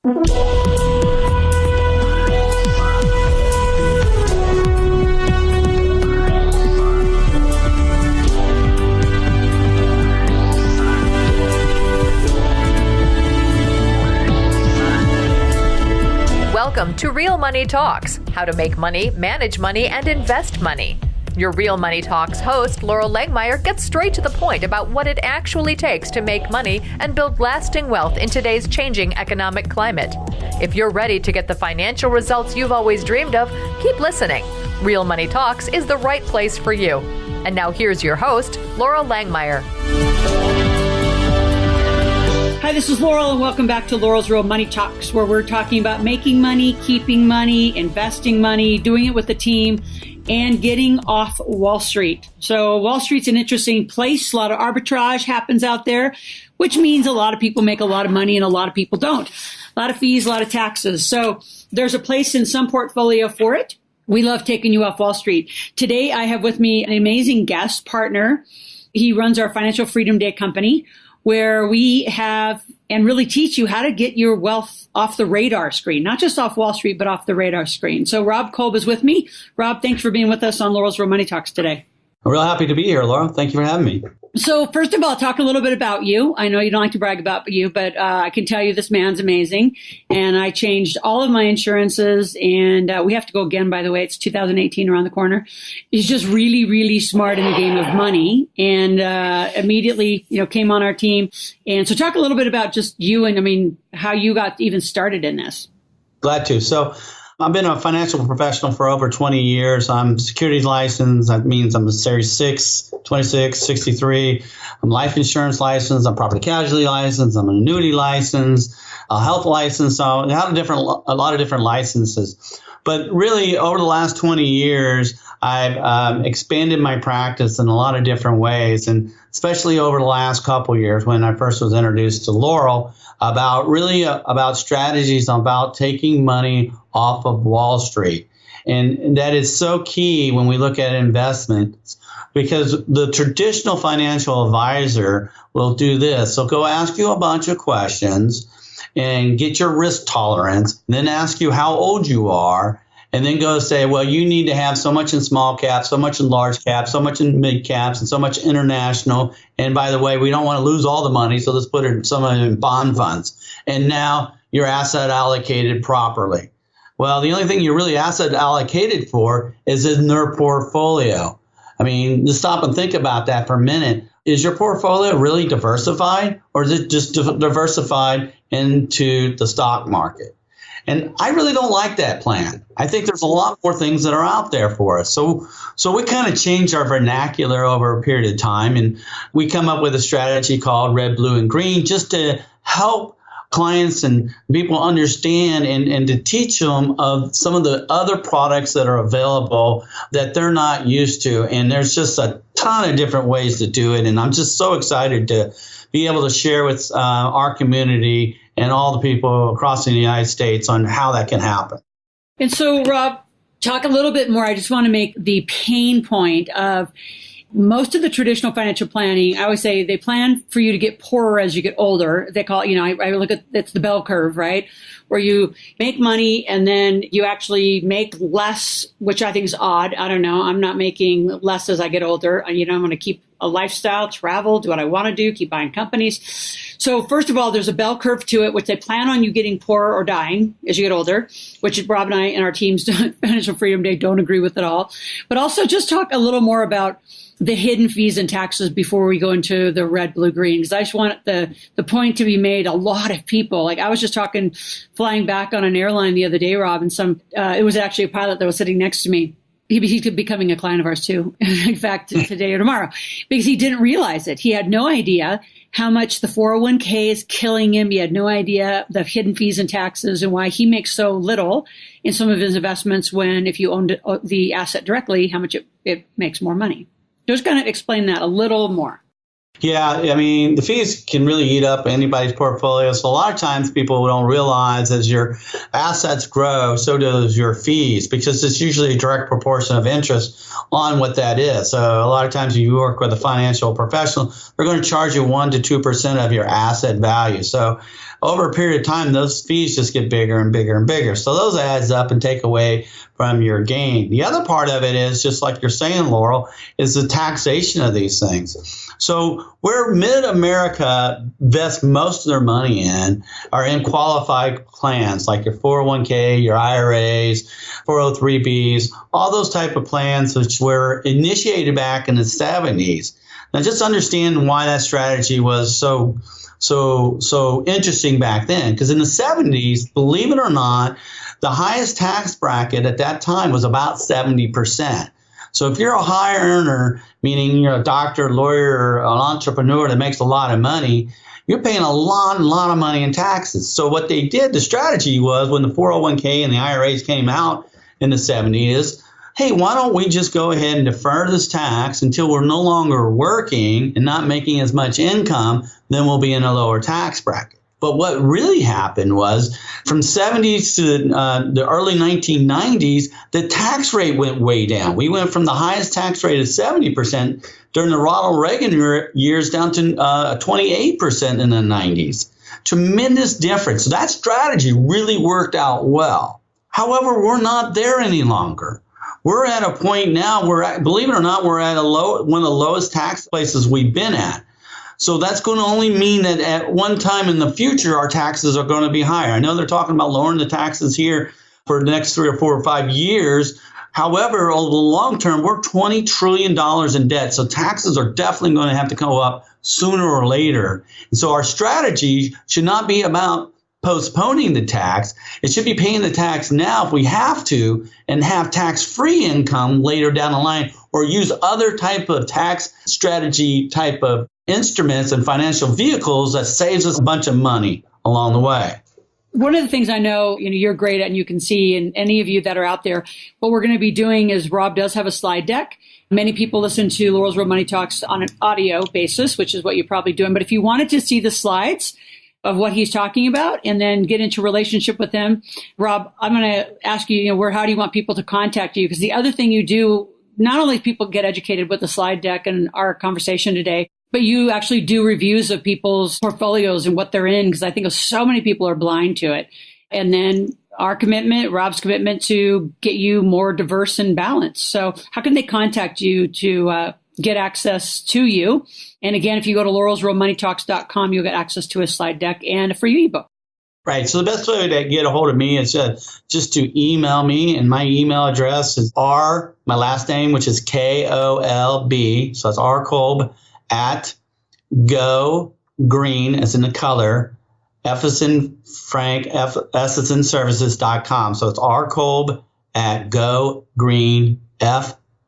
Welcome to Real Money Talks, how to make money, manage money, and invest money. Your Real Money Talks host, Laurel Langmeyer, gets straight to the point about what it actually takes to make money and build lasting wealth in today's changing economic climate. If you're ready to get the financial results you've always dreamed of, keep listening. Real Money Talks is the right place for you. And now here's your host, Laurel Langmeyer. Hi, this is Laurel, and welcome back to Laurel's Real Money Talks, where we're talking about making money, keeping money, investing money, doing it with the team, and getting off Wall Street. So Wall Street's an interesting place. A lot of arbitrage happens out there, which means a lot of people make a lot of money and a lot of people don't. A lot of fees, a lot of taxes. So there's a place in some portfolio for it. We love taking you off Wall Street. Today, I have with me an amazing guest partner. He runs our Financial Freedom Day company, where we have and really teach you how to get your wealth off the radar screen, not just off Wall Street, but off the radar screen. So Rob Kolb is with me. Rob, thanks for being with us on Laurel's Real Money Talks today. I'm real happy to be here, Laura. Thank you for having me. So first of all, talk a little bit about you. I know you don't like to brag about you, but I can tell you this man's amazing. And I changed all of my insurances. And we have to go again, by the way. It's 2018 around the corner. He's just really, really smart in the game of money. And immediately, came on our team. And so talk a little bit about just you and, how you got even started in this. Glad to. So I've been a financial professional for over 20 years. I'm securities licensed. That means I'm a Series 6, 26, 63. I'm life insurance licensed. I'm property casualty licensed. I'm an annuity licensed, a health license. So I have a lot of different licenses. But really, over the last 20 years, I've expanded my practice in a lot of different ways, and especially over the last couple of years when I first was introduced to Laurel about strategies about taking money off of Wall Street. And that is so key when we look at investments, because the traditional financial advisor will do this. So go ask you a bunch of questions and get your risk tolerance, and then ask you how old you are, and then go say, well, you need to have so much in small caps, so much in large caps, so much in mid caps, and so much international. And by the way, we don't want to lose all the money, so let's put some of it in bond funds. And now you're asset allocated properly. Well, the only thing you're really asset allocated for is in their portfolio. Just stop and think about that for a minute. Is your portfolio really diversified, or is it just diversified into the stock market? And I really don't like that plan. I think there's a lot more things that are out there for us. So we kind of change our vernacular over a period of time, and we come up with a strategy called red, blue, and green, just to help clients and people understand and to teach them of some of the other products that are available that they're not used to. And there's just a ton of different ways to do it. And I'm just so excited to be able to share with our community and all the people across the United States on how that can happen. And so, Rob, talk a little bit more. I just want to make the pain point of most of the traditional financial planning. I always say they plan for you to get poorer as you get older. They call it, I look at, it's the bell curve, right? Where you make money and then you actually make less, which I think is odd. I don't know. I'm not making less as I get older. I'm going to keep a lifestyle, travel, do what I want to do, keep buying companies. So first of all, there's a bell curve to it, which they plan on you getting poorer or dying as you get older, which Rob and I and our teams, Financial Freedom Day, don't agree with at all. But also just talk a little more about the hidden fees and taxes before we go into the red, blue, green, because I just want the point to be made. A lot of people, like I was just flying back on an airline the other day, Rob, and it was actually a pilot that was sitting next to me. He's becoming a client of ours too, in fact, today or tomorrow, because he didn't realize it. He had no idea how much the 401k is killing him. He had no idea the hidden fees and taxes and why he makes so little in some of his investments when if you owned the asset directly, how much it makes more money. Just kind of explain that a little more. Yeah, the fees can really eat up anybody's portfolio. So a lot of times people don't realize as your assets grow, so does your fees, because it's usually a direct proportion of interest on what that is. So a lot of times if you work with a financial professional, they're going to charge you 1% to 2% of your asset value. So over a period of time, those fees just get bigger and bigger and bigger. So those adds up and take away from your gain. The other part of it is, just like you're saying, Laurel, is the taxation of these things. So where mid-America invests most of their money in are in qualified plans like your 401k, your IRAs, 403bs, all those type of plans which were initiated back in the 70s. Now just understand why that strategy was so interesting back then, because in the 70s, believe it or not, the highest tax bracket at that time was about 70%. So if you're a high earner, meaning you're a doctor, lawyer, or an entrepreneur that makes a lot of money, you're paying a lot of money in taxes. So what they did, the strategy was, when the 401k and the IRAs came out in the 70s, hey, why don't we just go ahead and defer this tax until we're no longer working and not making as much income, then we'll be in a lower tax bracket. But what really happened was, from 70s to the early 1990s, the tax rate went way down. We went from the highest tax rate of 70% during the Ronald Reagan years down to 28% in the 90s. Tremendous difference. So that strategy really worked out well. However, we're not there any longer. We're at a point now where, believe it or not, we're at one of the lowest tax places we've been at. So that's going to only mean that at one time in the future, our taxes are going to be higher. I know they're talking about lowering the taxes here for the next 3 or 4 or 5 years. However, over the long term, we're $20 trillion in debt. So taxes are definitely going to have to go up sooner or later. And so our strategy should not be about postponing the tax. It should be paying the tax now if we have to, and have tax-free income later down the line, or use other type of tax strategy type of instruments and financial vehicles that saves us a bunch of money along the way. One of the things I know, you're great at, and you can see, and any of you that are out there, what we're going to be doing is Rob does have a slide deck. Many people listen to Laurel's Real Money Talks on an audio basis, which is what you're probably doing. But if you wanted to see the slides of what he's talking about and then get into relationship with him, Rob, I'm going to ask you, how do you want people to contact you? Because the other thing you do, not only people get educated with the slide deck and our conversation today, but you actually do reviews of people's portfolios and what they're in, because I think so many people are blind to it. And then our commitment, Rob's commitment, to get you more diverse and balanced. So how can they contact you to get access to you? And again, if you go to laurelsrealmoneytalks.com, you'll get access to a slide deck and a free ebook. Right. So the best way to get a hold of me is just to email me. And my email address is my last name, which is KOLB. So that's rkolb at go green, as in the color, F as in Frank, S as in services.com. So it's rkolb at go green, FS.com.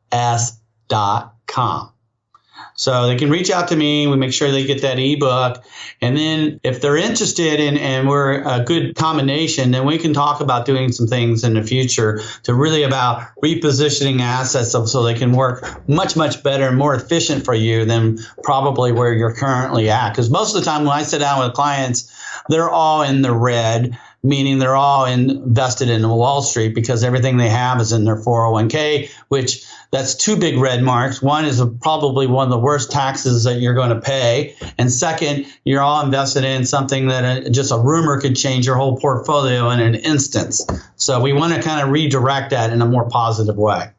So they can reach out to me. We make sure they get that ebook. And then if they're interested in, and we're a good combination, then we can talk about doing some things in the future to really about repositioning assets so they can work much, much better and more efficient for you than probably where you're currently at. Because most of the time when I sit down with clients, they're all in the red, meaning they're all invested in Wall Street because everything they have is in their 401k, which that's 2 big red marks. One is probably one of the worst taxes that you're going to pay. And second, you're all invested in something that just a rumor could change your whole portfolio in an instance. So we want to kind of redirect that in a more positive way.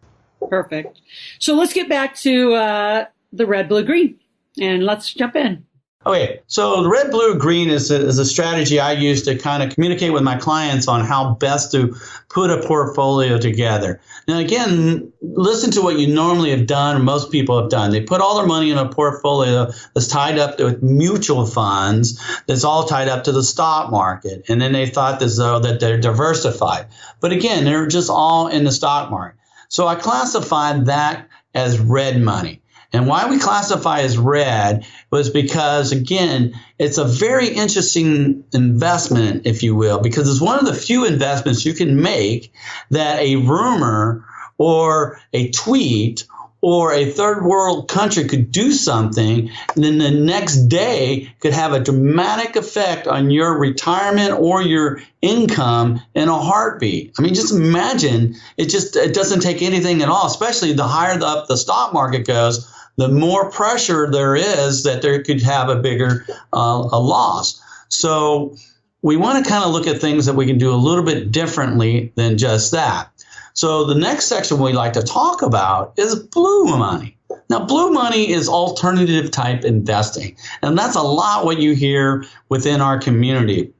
Perfect. So let's get back to the red, blue, green, and let's jump in. Okay, so the red, blue, green is a strategy I use to kind of communicate with my clients on how best to put a portfolio together. Now, again, listen to what you normally have done, or most people have done. They put all their money in a portfolio that's tied up with mutual funds, that's all tied up to the stock market. And then they thought as though that they're diversified. But again, they're just all in the stock market. So I classified that as red money. And why we classify as red was because, again, it's a very interesting investment, if you will, because it's one of the few investments you can make that a rumor or a tweet or a third world country could do something, and then the next day could have a dramatic effect on your retirement or your income in a heartbeat. I mean, just imagine, it doesn't take anything at all, especially the higher up the stock market goes, the more pressure there is that there could have a bigger a loss. So we want to kind of look at things that we can do a little bit differently than just that. So the next section we like to talk about is blue money. Now, blue money is alternative type investing, and that's a lot what you hear within our community.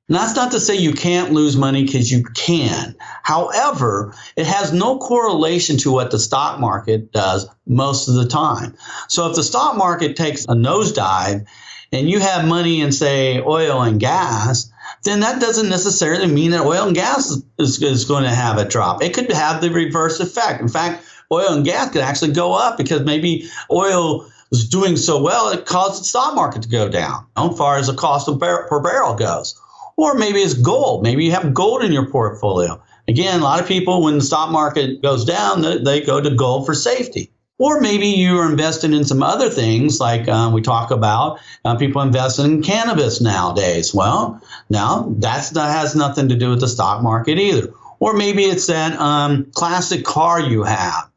And that's not to say you can't lose money, because you can. However, it has no correlation to what the stock market does most of the time. So if the stock market takes a nosedive and you have money in, say, oil and gas, then that doesn't necessarily mean that oil and gas is going to have a drop. It could have the reverse effect. In fact, oil and gas could actually go up because maybe oil is doing so well it caused the stock market to go down as far as the cost per barrel goes. Or maybe it's gold. Maybe you have gold in your portfolio. Again, a lot of people, when the stock market goes down, they go to gold for safety. Or maybe you're investing in some other things like we talk about people investing in cannabis nowadays. Well, now that has nothing to do with the stock market either. Or maybe it's that classic car you have.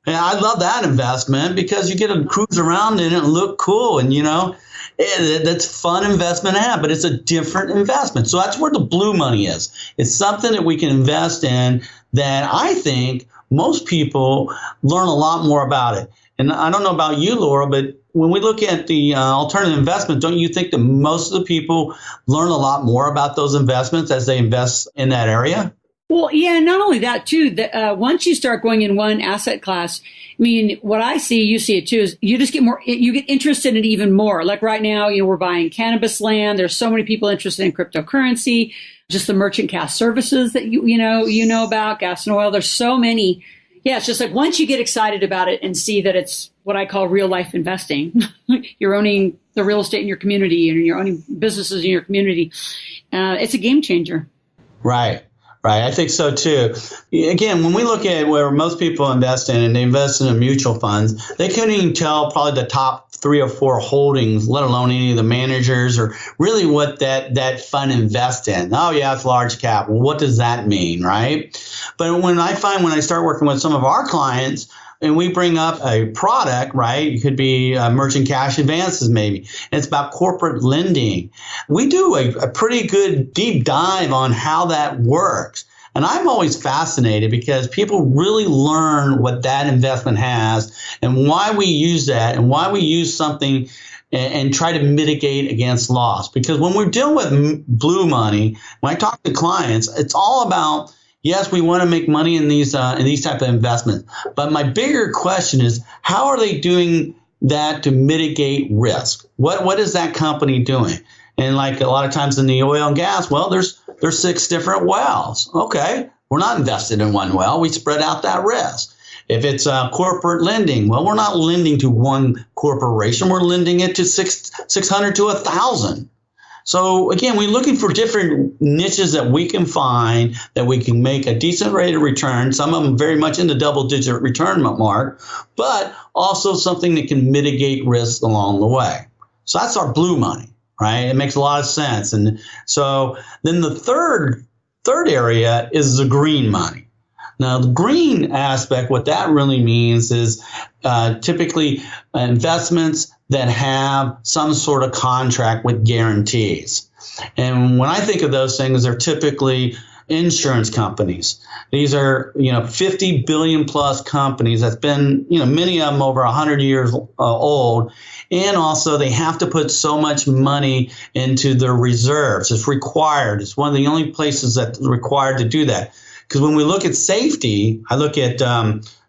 And I love that investment because you get to cruise around in it and look cool. And, that's fun investment to have, but it's a different investment. So that's where the blue money is. It's something that we can invest in that I think most people learn a lot more about it. And I don't know about you, Laura, but when we look at the alternative investment, don't you think that most of the people learn a lot more about those investments as they invest in that area? Well, yeah, not only that, too, that once you start going in one asset class, I mean, what I see, you see it too, is you just get you get interested in it even more. Like right now, we're buying cannabis land. There's so many people interested in cryptocurrency, just the merchant cash services that you know about, gas and oil. There's so many. Yeah, it's just like once you get excited about it and see that it's what I call real life investing, you're owning the real estate in your community and you're owning businesses in your community. It's a game changer. Right. Right. I think so, too. Again, when we look at where most people invest in, and they invest in mutual funds, they couldn't even tell probably the top 3 or 4 holdings, let alone any of the managers or really what that fund invests in. Oh, yeah, it's large cap. Well, what does that mean? Right. But when I start working with some of our clients, and we bring up a product, right? It could be merchant cash advances, maybe. And it's about corporate lending. We do a pretty good deep dive on how that works. And I'm always fascinated because people really learn what that investment has and why we use that and why we use something and try to mitigate against loss. Because when we're dealing with blue money, when I talk to clients, it's all about, yes, we want to make money in these type of investments. But my bigger question is, how are they doing that to mitigate risk? What is that company doing? And like a lot of times in the oil and gas, well, there's 6 different wells. Okay, we're not invested in one well. We spread out that risk. If it's corporate lending, well, we're not lending to one corporation. We're lending it to 600 to 1,000. So again, we're looking for different niches that we can find that we can make a decent rate of return. Some of them very much in the double-digit return mark, but also something that can mitigate risk along the way. So that's our blue money, right? It makes a lot of sense. And so then the third area is the green money. Now, the green aspect, what that really means is typically investments that have some sort of contract with guarantees. And when I think of those things, they're typically insurance companies. These are, 50 billion plus companies that's been, many of them over 100 years old. And also they have to put so much money into their reserves. It's required. It's one of the only places that's required to do that. Because when we look at safety, I look at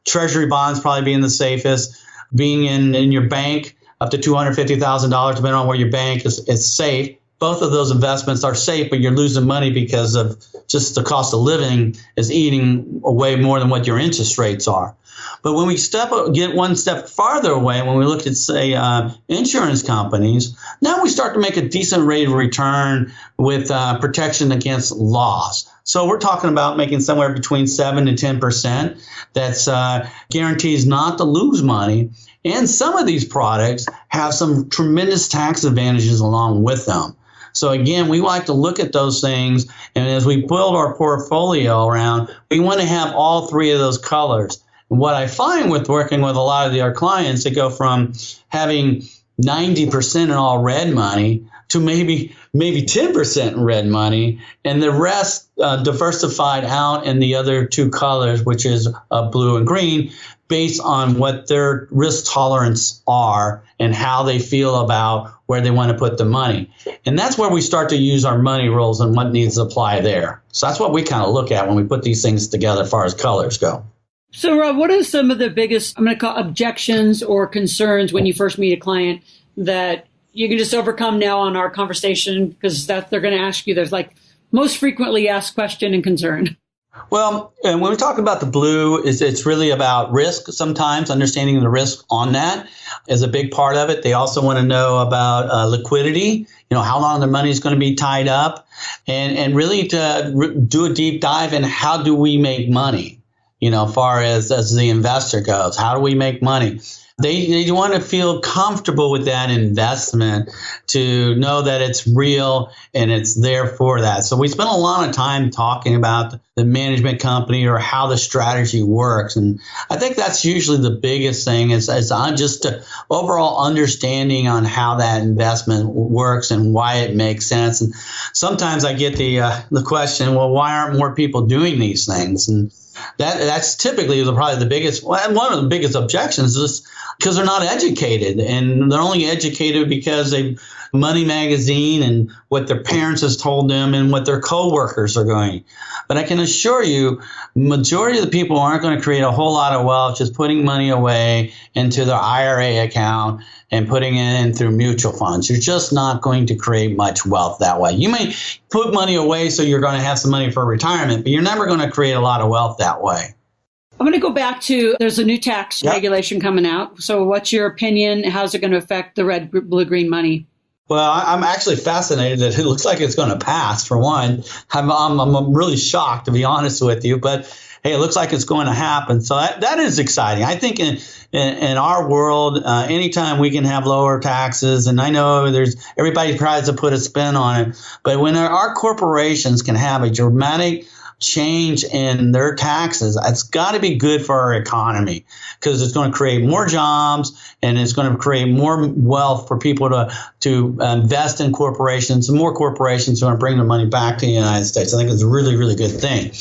treasury bonds probably being the safest, being in your bank up to $250,000, depending on where your bank is safe. Both of those investments are safe, but you're losing money because of just the cost of living is eating away more than what your interest rates are. But when we get one step farther away, when we look at, say, insurance companies, now we start to make a decent rate of return with protection against loss. So we're talking about making somewhere between 7 to 10%. That's guarantees not to lose money. And some of these products have some tremendous tax advantages along with them. So again, we like to look at those things. And as we build our portfolio around, we want to have all 3 of those colors. And what I find with working with a lot of our clients, they go from having 90% in all red money to maybe maybe 10% in red money, and the rest diversified out in the other two colors, which is blue and green, based on what their risk tolerance are and how they feel about where they want to put the money. And that's where we start to use our money rules and what needs to apply there. So that's what we kind of look at when we put these things together as far as colors go. So, Rob, what are some of the biggest, I'm going to call objections or concerns when you first meet a client that you can just overcome now on our conversation, because that they're going to ask you? There's like most frequently asked question and concern. Well, and when we talk about the blue, it's really about risk. Sometimes understanding the risk on that is a big part of it. They also want to know about liquidity, how long their money is going to be tied up, and really to do a deep dive in how do we make money, as far as the investor goes. How do we make money? They want to feel comfortable with that investment, to know that it's real and it's there for that. So we spend a lot of time talking about the management company or how the strategy works. And I think that's usually the biggest thing is just an overall understanding on how that investment works and why it makes sense. And sometimes I get the question, well, why aren't more people doing these things? And that's typically probably the biggest, one of the biggest objections is because they're not educated, and they're only educated because they Money Magazine and what their parents has told them and what their coworkers are going. But I can assure you, majority of the people aren't going to create a whole lot of wealth just putting money away into their IRA account and putting it in through mutual funds. You're just not going to create much wealth that way. You may put money away so you're going to have some money for retirement, but you're never going to create a lot of wealth that way. I'm going to go back to, there's a new tax regulation coming out. So what's your opinion? How's it going to affect the red, blue, green money? Well, I'm actually fascinated that it looks like it's going to pass, for one. I'm really shocked, to be honest with you. But, hey, it looks like it's going to happen. So that is exciting. I think in our world, anytime we can have lower taxes, and I know everybody tries to put a spin on it, but when our corporations can have a dramatic change in their taxes, it's got to be good for our economy, because it's going to create more jobs and it's going to create more wealth for people to invest in corporations, and more corporations are going to bring their money back to the United States. I think it's a really, really good thing.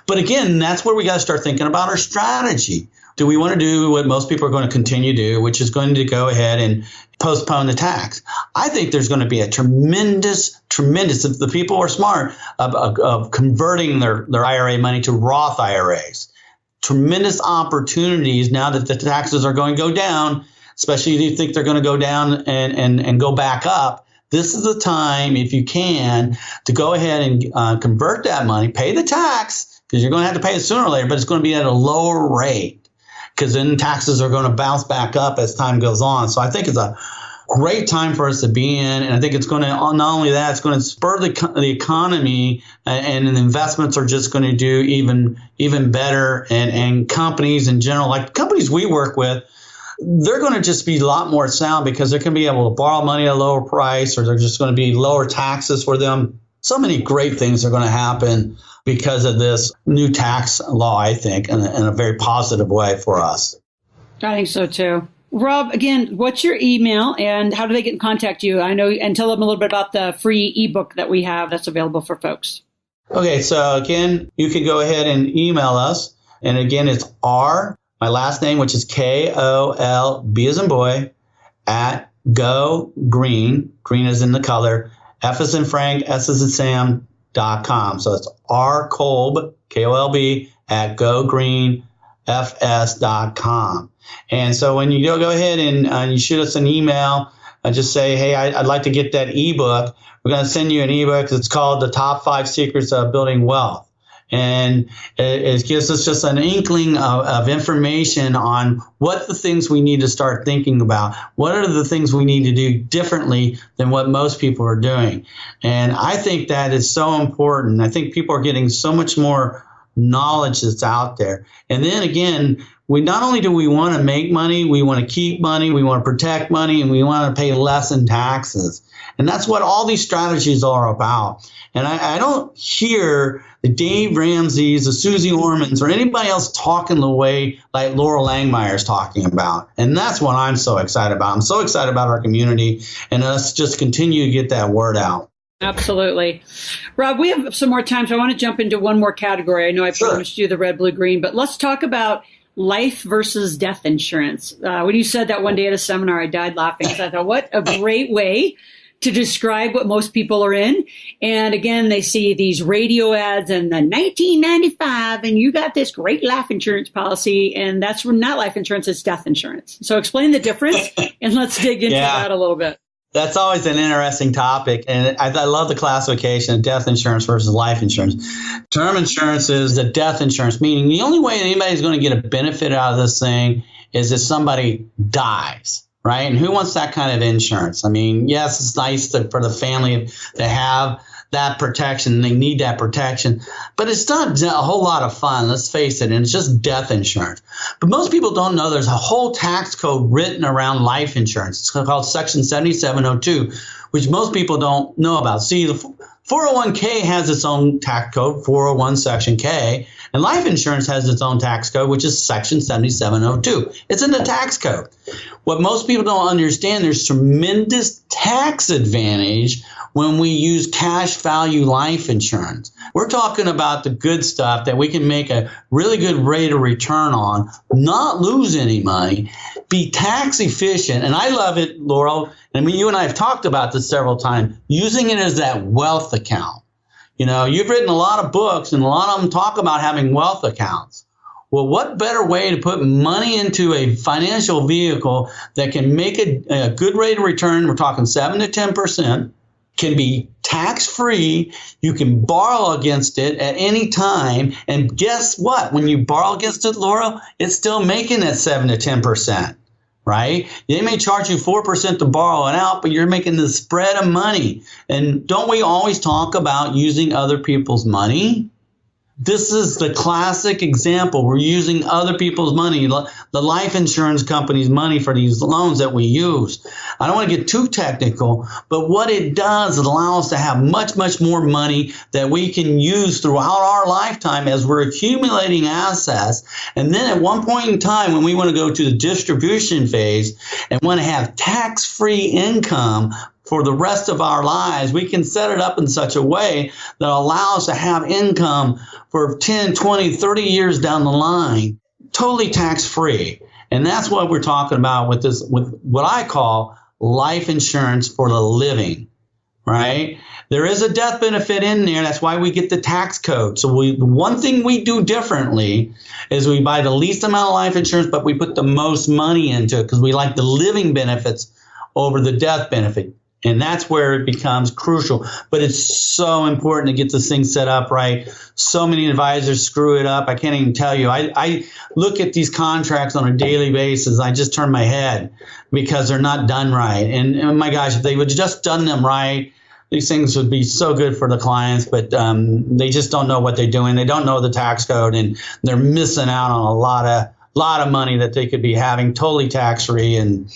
But again, that's where we got to start thinking about our strategy. Do we want to do what most people are going to continue to do, which is going to go ahead and postpone the tax? I think there's going to be a tremendous, if the people are smart, of converting their IRA money to Roth IRAs. Tremendous opportunities now that the taxes are going to go down, especially if you think they're going to go down and go back up. This is the time, if you can, to go ahead and convert that money, pay the tax, because you're going to have to pay it sooner or later, but it's going to be at a lower rate, because then taxes are going to bounce back up as time goes on. So I think it's a great time for us to be in. And I think it's going to, not only that, it's going to spur the economy, and the investments are just going to do even better. And companies in general, like companies we work with, they're going to just be a lot more sound, because they're going to be able to borrow money at a lower price, or they're just going to be lower taxes for them. So many great things are going to happen because of this new tax law, I think, in a very positive way for us. I think so, too. Rob, again, what's your email and how do they get in contact you? I know, and tell them a little bit about the free ebook that we have that's available for folks. Okay, so again, you can go ahead and email us. And again, it's my last name, which is KOLB as in boy, at go green as in the color, F as in Frank, S as in Sam.com. So it's Kolb, KOLB, at gogreenfs.com. And so when you go ahead and you shoot us an email, just say, hey, I'd like to get that ebook. We're going to send you an ebook. It's called The Top 5 Secrets of Building Wealth. And it gives us just an inkling of information on what the things we need to start thinking about. What are the things we need to do differently than what most people are doing? And I think that is so important. I think people are getting so much more knowledge that's out there. And then again, not only do we want to make money, we want to keep money, we want to protect money, and we want to pay less in taxes. And that's what all these strategies are about. And I don't hear the Dave Ramsey's, the Susie Ormans, or anybody else talking the way like Laurel Langmeyer is talking about. And that's what I'm so excited about. I'm so excited about our community and us just continue to get that word out. Absolutely. Rob, we have some more time, so I want to jump into one more category. I know I promised you the red, blue, green, but let's talk about life versus death insurance. When you said that one day at a seminar, I died laughing because I thought, what a great way to describe what most people are in. And again, they see these radio ads and the 1995, and you got this great life insurance policy, and that's not life insurance, it's death insurance. So explain the difference, and let's dig into that a little bit. That's always an interesting topic, and I love the classification of death insurance versus life insurance. Term insurance is the death insurance, meaning the only way anybody's going to get a benefit out of this thing is if somebody dies, right? And who wants that kind of insurance? I mean, yes, it's nice for the family to have that protection. They need that protection, but it's not a whole lot of fun. Let's face it. And it's just death insurance. But most people don't know there's a whole tax code written around life insurance. It's called Section 7702, which most people don't know about. See, the 401k has its own tax code, 401 Section K, and life insurance has its own tax code, which is Section 7702. It's in the tax code. What most people don't understand, there's tremendous tax advantage when we use cash value life insurance. We're talking about the good stuff that we can make a really good rate of return on, not lose any money, be tax efficient. And I love it, Laurel. I mean, you and I have talked about this several times, using it as that wealth account. You know, you've written a lot of books, and a lot of them talk about having wealth accounts. Well, what better way to put money into a financial vehicle that can make a good rate of return? We're talking 7 to 10%, can be tax-free. You can borrow against it at any time. And guess what? When you borrow against it, Laura, it's still making that 7 to 10%. Right? They may charge you 4% to borrow it out, but you're making the spread of money. And don't we always talk about using other people's money? This is the classic example. We're using other people's money, the life insurance company's money for these loans that we use. I don't want to get too technical, but what it does, it allows us to have much, much more money that we can use throughout our lifetime as we're accumulating assets. And then at one point in time, when we want to go to the distribution phase and want to have tax-free income for the rest of our lives, we can set it up in such a way that allows us to have income for 10, 20, 30 years down the line, totally tax-free. And that's what we're talking about with this, with what I call life insurance for the living, right? There is a death benefit in there. That's why we get the tax code. So one thing we do differently is we buy the least amount of life insurance, but we put the most money into it because we like the living benefits over the death benefit. And that's where it becomes crucial. But it's so important to get this thing set up right. So many advisors screw it up. I can't even tell you. I look at these contracts on a daily basis. I just turn my head because they're not done right. And oh my gosh, if they would just done them right, these things would be so good for the clients. But they just don't know what they're doing. They don't know the tax code, and they're missing out on a lot of money that they could be having totally tax-free and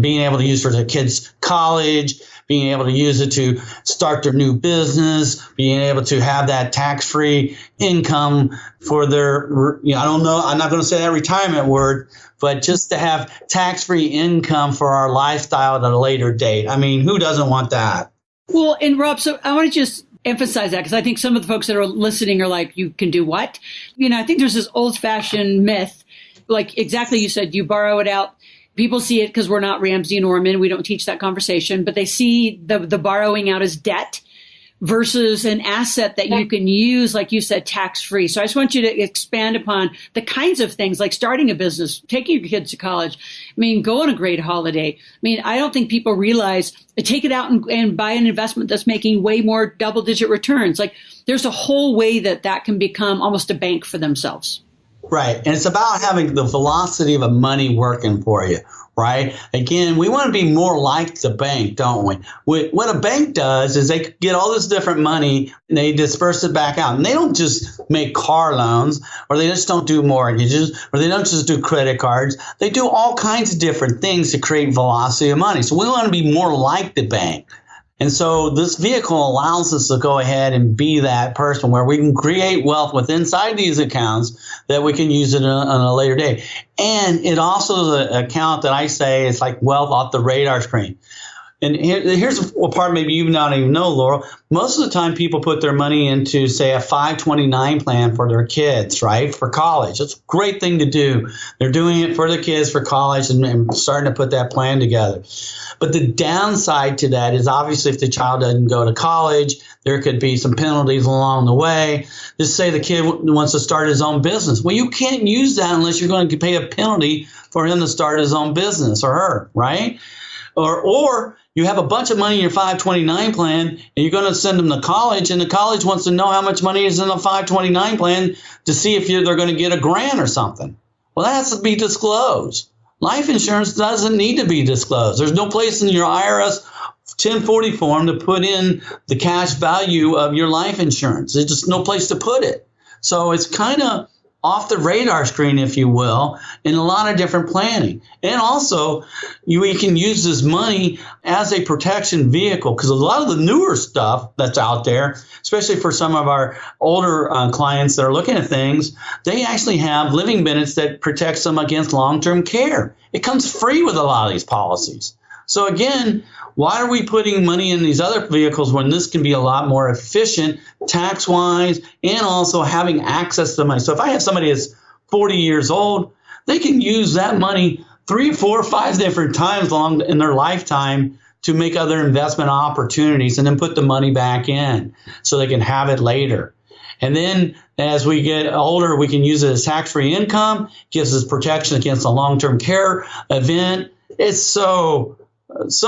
being able to use for their kids' college, being able to use it to start their new business, being able to have that tax-free income for their, I don't know, I'm not going to say that retirement word, but just to have tax-free income for our lifestyle at a later date. I mean, who doesn't want that? Well, and Rob, so I want to just emphasize that because I think some of the folks that are listening are like, you can do what? I think there's this old-fashioned myth, like exactly you said, you borrow it out. People see it because we're not Ramsey Norman. We don't teach that conversation, but they see the borrowing out as debt versus an asset that you can use, like you said, tax-free. So I just want you to expand upon the kinds of things like starting a business, taking your kids to college. Go on a great holiday. I don't think people realize take it out and buy an investment that's making way more double-digit returns. Like there's a whole way that can become almost a bank for themselves. Right. And it's about having the velocity of money working for you, right? Again, we want to be more like the bank, don't we? What a bank does is they get all this different money and they disperse it back out. And they don't just make car loans, or they just don't do mortgages, or they don't just do credit cards. They do all kinds of different things to create velocity of money. So we want to be more like the bank. And so this vehicle allows us to go ahead and be that person where we can create wealth with inside these accounts that we can use it on a later day. And it also is an account that I say is like wealth off the radar screen. And here's what part maybe you not even know, Laurel. Most of the time people put their money into, say, a 529 plan for their kids, right, for college. It's a great thing to do. They're doing it for their kids for college and starting to put that plan together. But the downside to that is obviously if the child doesn't go to college, there could be some penalties along the way. Just say the kid wants to start his own business. Well, you can't use that unless you're going to pay a penalty for him to start his own business or her, right? Or you have a bunch of money in your 529 plan and you're going to send them to college, and the college wants to know how much money is in the 529 plan to see if they're going to get a grant or something. Well, that has to be disclosed. Life insurance doesn't need to be disclosed. There's no place in your IRS 1040 form to put in the cash value of your life insurance. There's just no place to put it. So it's kind of off the radar screen, if you will, in a lot of different planning. And also, we can use this money as a protection vehicle, because a lot of the newer stuff that's out there, especially for some of our older clients that are looking at things, they actually have living benefits that protects them against long-term care. It comes free with a lot of these policies. So again, why are we putting money in these other vehicles when this can be a lot more efficient tax-wise and also having access to money? So if I have somebody that's 40 years old, they can use that money 3, 4, 5 different times along in their lifetime to make other investment opportunities and then put the money back in so they can have it later. And then as we get older, we can use it as tax-free income, gives us protection against a long-term care event. It's so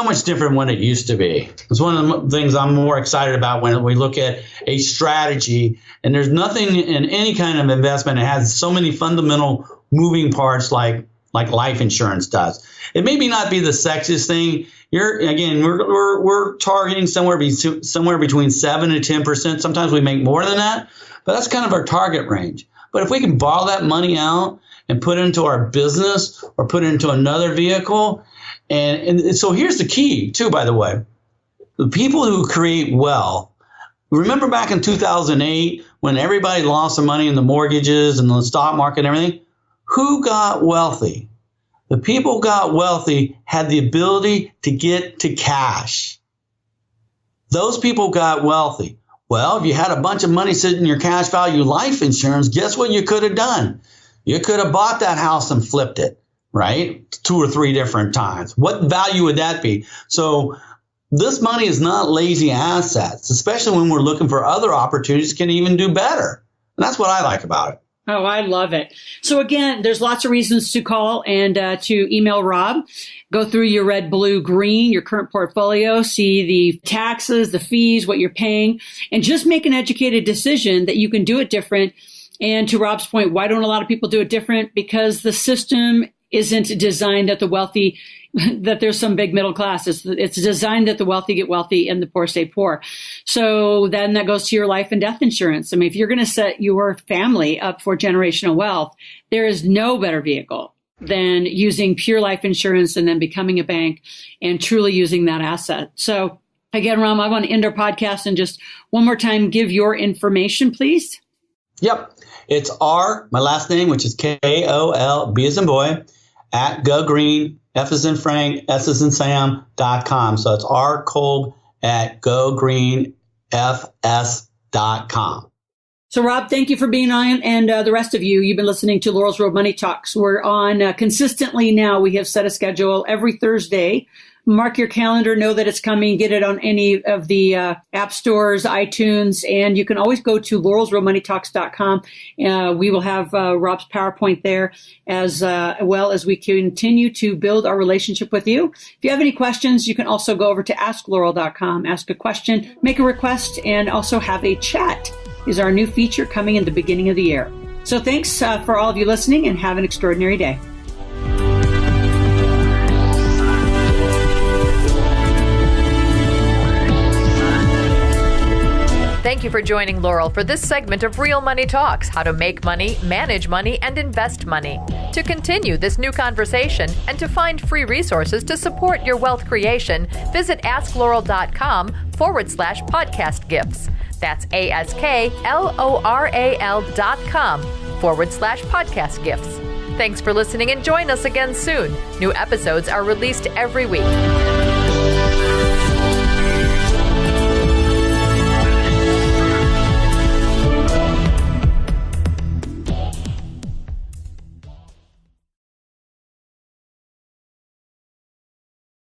much different than it used to be. It's one of the things I'm more excited about when we look at a strategy. And there's nothing in any kind of investment that has so many fundamental moving parts like life insurance does. It may not be the sexiest thing. We're targeting somewhere between 7 and 10%. Sometimes we make more than that, but that's kind of our target range. But if we can borrow that money out and put it into our business or put it into another vehicle. And so here's the key, too, by the way. The people who create wealth, remember back in 2008 when everybody lost their money in the mortgages and the stock market and everything? Who got wealthy? The people who got wealthy had the ability to get to cash. Those people got wealthy. Well, if you had a bunch of money sitting in your cash value life insurance, guess what you could have done? You could have bought that house and flipped it, right? 2 or 3 different times. What value would that be? So this money is not lazy assets, especially when we're looking for other opportunities can even do better. And that's what I like about it. Oh, I love it. So again, there's lots of reasons to call and to email Rob. Go through your red, blue, green, your current portfolio, see the taxes, the fees, what you're paying, and just make an educated decision that you can do it different. And to Rob's point, why don't a lot of people do it different? Because the system isn't designed that the wealthy, that there's some big middle class. It's designed that the wealthy get wealthy and the poor stay poor. So then that goes to your life and death insurance. I mean, if you're going to set your family up for generational wealth, there is no better vehicle than using pure life insurance and then becoming a bank and truly using that asset. So again, Ram, I want to end our podcast and just one more time, give your information, please. Yep. It's my last name, which is Kolb, B as in boy, at GoGreen, F as in Frank, S as in Sam.com. So it's rkolb at GoGreenFS.com. So Rob, thank you for being on. And the rest of you, you've been listening to Laurel's Road Money Talks. We're on consistently now. We have set a schedule every Thursday. Mark your calendar, know that it's coming, get it on any of the app stores, iTunes, and you can always go to laurelsroadmoneytalks.com. We will have Rob's PowerPoint there as well as we continue to build our relationship with you. If you have any questions, you can also go over to asklaurel.com, ask a question, make a request, and also have a chat is our new feature coming in the beginning of the year. So thanks for all of you listening and have an extraordinary day. Thank you for joining Laurel for this segment of Real Money Talks, how to make money, manage money, and invest money. To continue this new conversation and to find free resources to support your wealth creation, visit asklaurel.com/podcast gifts. That's ASKLORAL.com/podcast gifts. Thanks for listening and join us again soon. New episodes are released every week.